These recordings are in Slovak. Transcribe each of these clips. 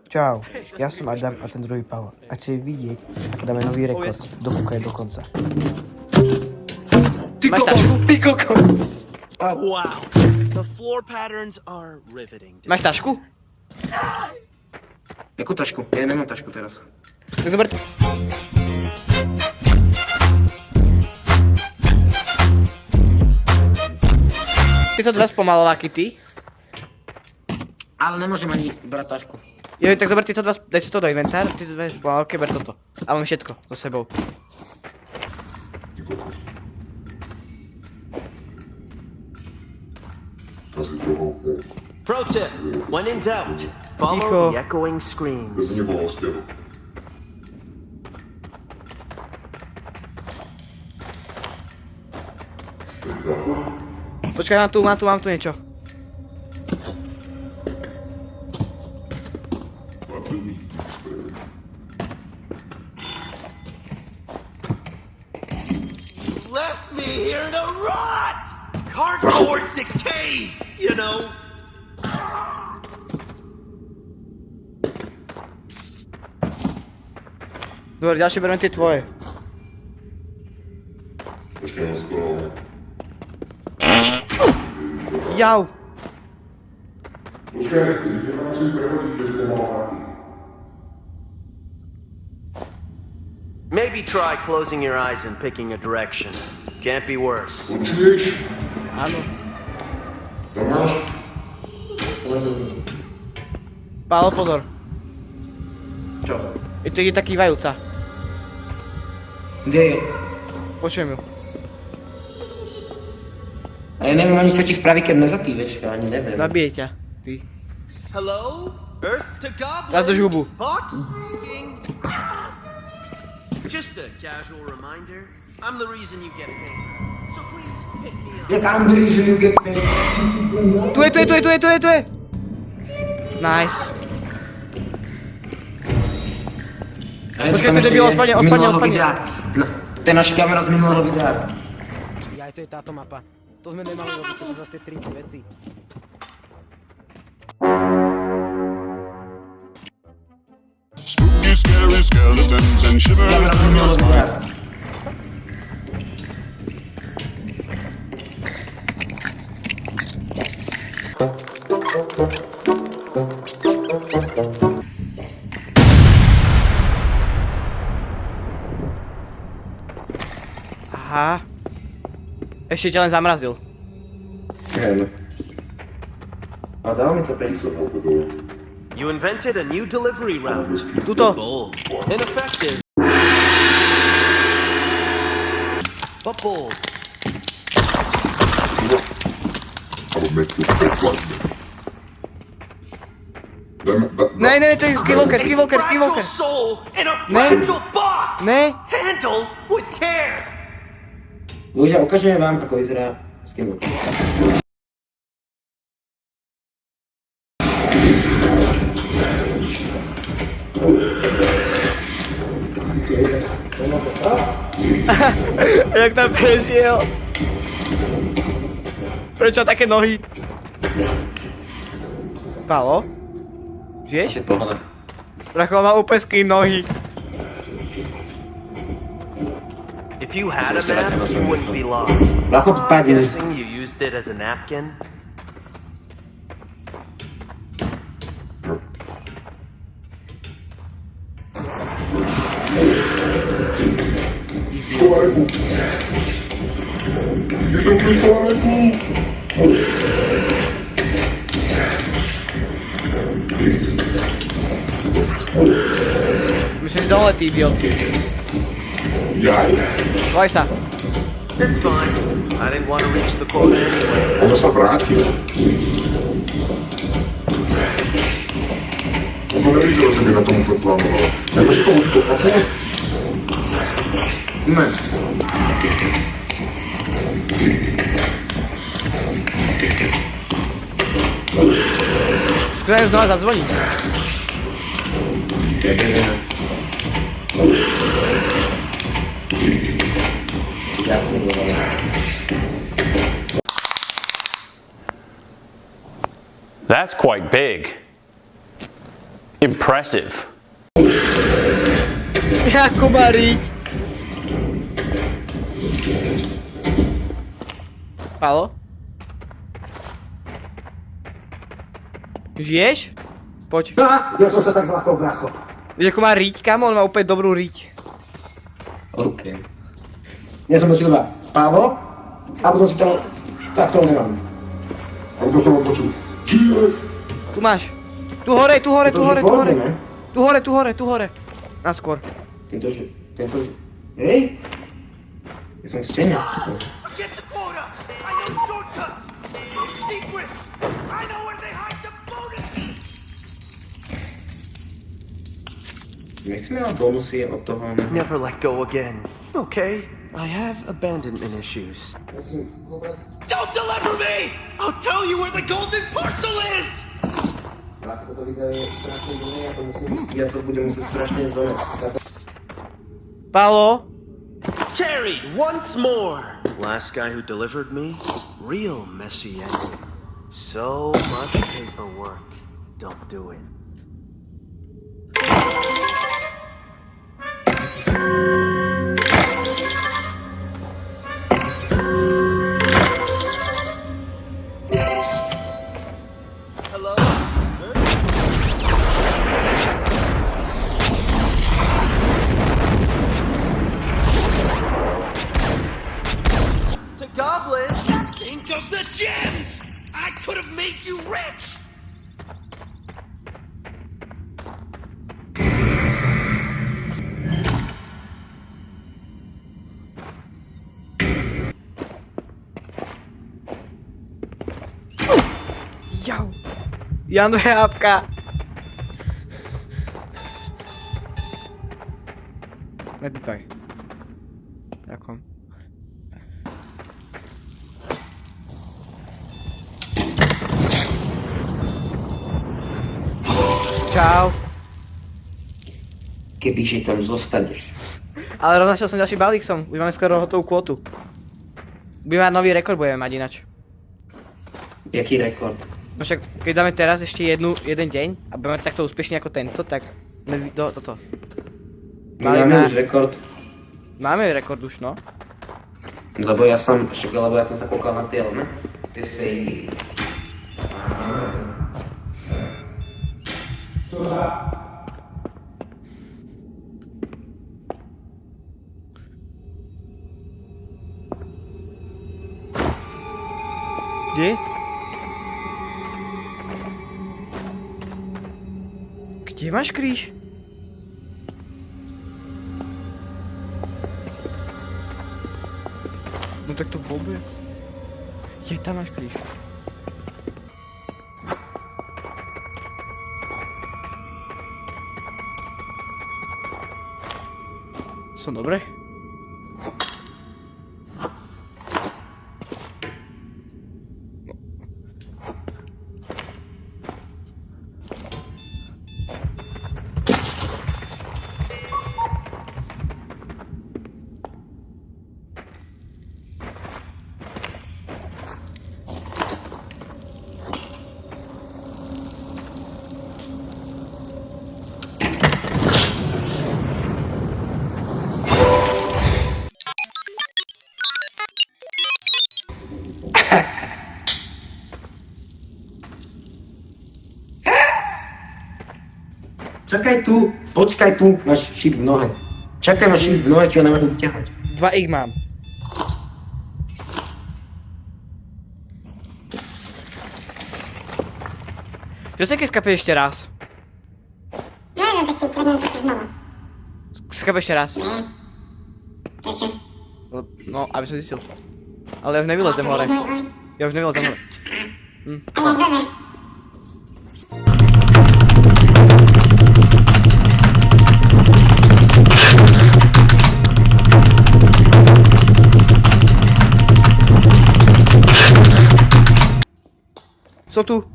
Čau, ja som Adam a ten druhý Paolo. A chcete vidieť, ako dáme nový rekord. Dokúkaj do konca. Ty kokos! Wow, the floor patterns are riveting. Máš tašku? Jakú tašku? Ja nemám tašku teraz. Tak zober... Ty to dva spomalováky, ty? Ale nemôžem ani brať tašku. Jo, tak zober tieto dva, daj si to do inventár, ty dve spomalováky, ber toto. A mám všetko so sebou. Pro tip, when in doubt, follow Ticho. the echoing screams. Počkaj, mám tu niečo. Left me here to rot! Cardboard decays, you know? Dobre, ďalšie beriem tie tvoje. Počkaj na skoro. Jau! Počkaj, idem tam si prehodiť, že ste malováky. Maybe try closing your eyes and picking a direction. Can't be worse. Počuješ? Áno. Tam máš? Pálo, pozor. Čo? Je to ide taký vajúca. Kde je? Počujem ju. A ja neviem ani čo ti spraví, keď nezatýveš, ja ani neviem. Zabije ťa. Ty. Hello? Earth to Teraz drž Goblin? hubu. Fox? King? Just a casual reminder. I'm the reason you get paid. So please pick me up. Jak Andrej, že ju get paid. Tu je! Nice. Počkaj, to je debil, ospadne. No, to je naša kamera z minulého videa. Jaj, to je táto mapa. To sme nemali robiť, to sú zase tie 3 veci. Spooky, scary skeletons and shivers Kamera z through your minulého spine. videa. Aha. Ešte ťa len zamrazil. Hej, no. A dal mi to preč. You invented a new delivery route. Tuto. Bold. Ineffective. But bold. Alebo metu pokladne. Ne, to je skywalker. Soul in a Ne. fragile box. Ne. Handle with care. Ľudia, ukážeme vám, ako vyzerá Skywalker. Jak tam prežiel? Prečo také nohy? Pálo? Žiješ? Pohoda. Bracho, má úplne skin nohy. If you had a map, you wouldn't be lost. Bracho, I'm padne. guessing you used it as a napkin. Kovareku. Ideš do kovareku. Myslíš dole, ty idiot. Jaj. Vaj sa. It's fine. I didn't want to reach the quota anyway. Ona sa vrátila. Ona nevidela, že by na tom furt plánovala. Nemáš to hodí do papu? Ne. Skúšajú znova zadzvoniť. Ja som dovolil. That's quite big. Impressive. Ako má riť? Palo? Žiješ? Poď. Ja som sa tak zlakol, bracho. Vieš, ako má riť, kamo? On má úplne dobrú riť. OK. Ja som počul iba Pálo, a potom si to... Tak to nemám. Ale to som vám počul. Žiješ? Tu máš. Tu hore, tu hore, tu To, že hore, tu hore. pôjdeme. Tu hore, tu hore, tu hore. Naskôr. Tento, že... Hej! Ja som stenia. Get the quota! I know shortcuts! Secrets! I know where they hide the bonus! Nechceme mať bonusy od toho... Never let go again. Okay, I have abandonment issues. Don't deliver me! I'll tell you where the golden parcel is! Bracho, toto video je strašne dlhé, ja to budem musieť strašne zaujímať. Palo? Carried once more. Last guy who delivered me, real messy ending. So much paperwork. Don't do it. Hello? To Goblin! Think of the gems! I could have made you rich! Jau. Jano Jápka. Nepípaj. Ďakujem. Čau. Kebyže tam zostaneš. Ale roznašiel som ďalší balík som. Už máme skoro hotovú kvotu. Budeme mať nový rekord, budeme mať ináč. Jaký rekord? No však, keď dáme teraz ešte jeden deň a budeme takto úspešní ako tento, tak... toto. My máme už rekord. Máme rekord už, no. Lebo ja som sa koukal na tie, ne? Tie sejmy. Kde? Kde máš kríž? No tak to vôbec. Je, tam máš kríž. Som dobre? Čakaj tu, počkaj tu, máš šíp v nohe. Čakaj, máš šíp v nohe, čo ja nemôžem vyťahať. 2 ich mám. Čo sa keď skapeš ešte raz? No, tak ti ukradnem zase znova. Skap ešte raz. Prečo? No, aby som zistil. Ale ja už nevylezem hore. Ja už nevylezem hore. Ale dobre. Som tu.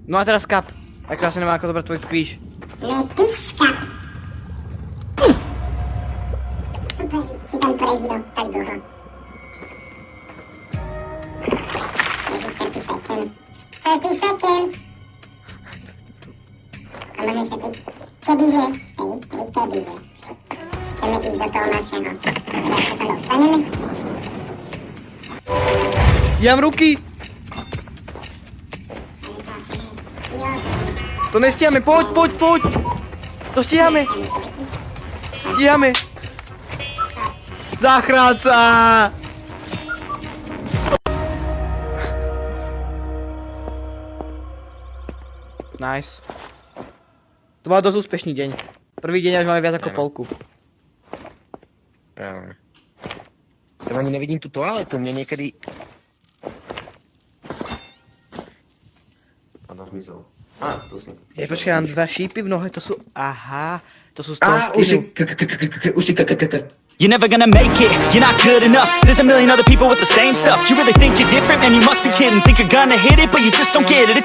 No a teraz skap. Ak ja sa nemám ako dobrať tvoj kríž. Lepiska. Super, si tam prežil tak dlho. Ježiš, 30 seconds. 30 seconds. môžem vysvetliť. Kebyže, kebyže. Chceme ísť do toho našeho. Jak sa tam dostaneme? Ja mám ruky! Jo, To nestíhame, poď! To stíhame! Stíhame! Záchranca! Nice. To bol dosť úspešný deň. Prvý deň až máme viac ako polku. Právě. Tam ani nevidím tu toaletu, mě někdy... A na zmizel. Tu si. Počkaj, mám dva šípy v nohe, to sú... Aha, to sú z toho Už si You're never gonna make it, you're not good enough. There's a million other people with the same stuff. You really think you're different? Man, you must be kidding. Think you're gonna hit it, but you just don't get it. It's